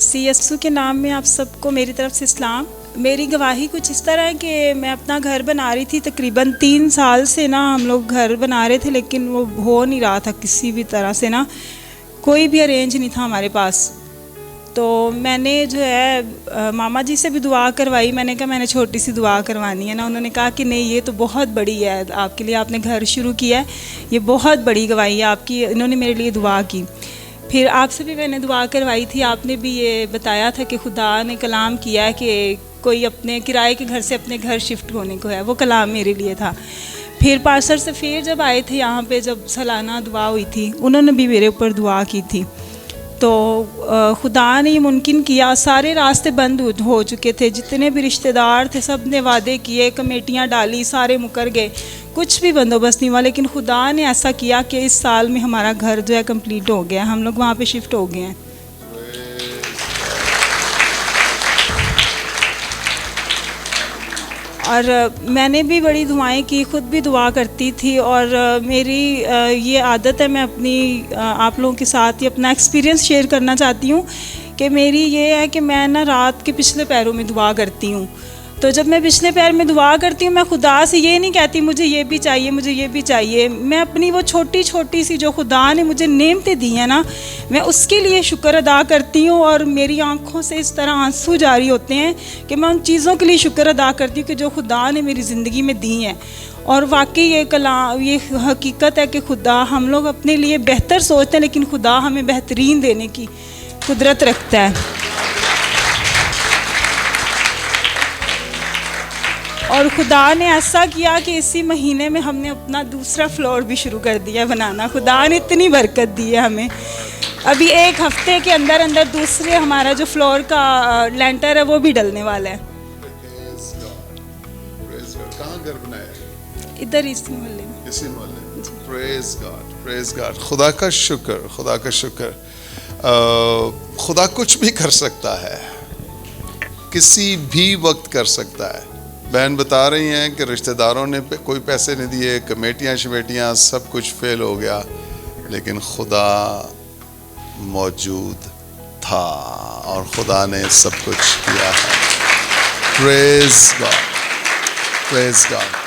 CSU के नाम में आप सबको मेरी तरफ से इस्लाम। मेरी गवाही कुछ इस तरह है कि मैं अपना घर बना रही थी, तकरीबन 3 साल से ना हम लोग घर बना रहे थे, लेकिन वो हो नहीं रहा था किसी भी तरह से ना, कोई भी अरेंज नहीं था हमारे पास। तो मैंने जो है मामा जी से भी दुआ करवाई। मैंने कहा मैंने छोटी सी दुआ करवानी है ना। उन्होंने कहा कि नहीं, ये तो बहुत बड़ी है आपके लिए, आपने घर शुरू किया है, ये बहुत बड़ी गवाही है आपकी। इन्होंने मेरे लिए दुआ की। फिर आपसे भी मैंने दुआ करवाई थी, आपने भी ये बताया था कि खुदा ने कलाम किया है कि कोई अपने किराए के घर से अपने घर शिफ्ट होने को है, वो कलाम मेरे लिए था। फिर पास्टर से फिर जब आए थे यहाँ पे, जब सालाना दुआ हुई थी, उन्होंने भी मेरे ऊपर दुआ की थी। तो खुदा ने ये मुमकिन किया। सारे रास्ते बंद हो चुके थे, जितने भी रिश्तेदार थे सब ने वादे किए, कमेटियाँ डाली, सारे मुकर गए, कुछ भी बंदोबस्त नहीं हुआ। लेकिन खुदा ने ऐसा किया कि इस साल में हमारा घर जो है कंप्लीट हो गया, हम लोग वहाँ पे शिफ्ट हो गए हैं। और मैंने भी बड़ी दुआएं की, खुद भी दुआ करती थी। और मेरी ये आदत है, मैं अपनी आप लोगों के साथ ही अपना एक्सपीरियंस शेयर करना चाहती हूँ कि मेरी ये है कि मैं ना रात के पिछले पैरों में दुआ करती हूँ। तो जब मैं पिछले पैर में दुआ करती हूँ, मैं खुदा से ये नहीं कहती मुझे ये भी चाहिए, मुझे ये भी चाहिए। मैं अपनी वो छोटी छोटी सी जो खुदा ने मुझे नेमतें दी हैं ना, मैं उसके लिए शुक्र अदा करती हूँ। और मेरी आंखों से इस तरह आंसू जारी होते हैं कि मैं उन चीज़ों के लिए शुक्र अदा करती हूँ कि जो खुदा ने मेरी ज़िंदगी में दी हैं। और वाकई ये हकीकत है कि खुदा, हम लोग अपने लिए बेहतर सोचते हैं, लेकिन खुदा हमें बेहतरीन देने की कुदरत रखता है। और खुदा ने ऐसा किया कि इसी महीने में हमने अपना दूसरा फ्लोर भी शुरू कर दिया बनाना। खुदा ने इतनी बरकत दी है हमें। अभी 1 हफ्ते के अंदर अंदर दूसरे हमारा जो फ्लोर का लेंटर है वो भी डलने वाला है। कहाँ घर बनाया है? इधर इसी मोहल्ले में। इसी मोहल्ले। Praise God, praise God. खुदा का शुक्र, खुदा का शुक्र। खुदा कुछ भी कर सकता है, किसी भी वक्त कर सकता है। बहन बता रही हैं कि रिश्तेदारों ने कोई पैसे नहीं दिए, कमेटियाँ शमेटियाँ सब कुछ फेल हो गया, लेकिन खुदा मौजूद था और खुदा ने सब कुछ किया है। Praise God, praise God.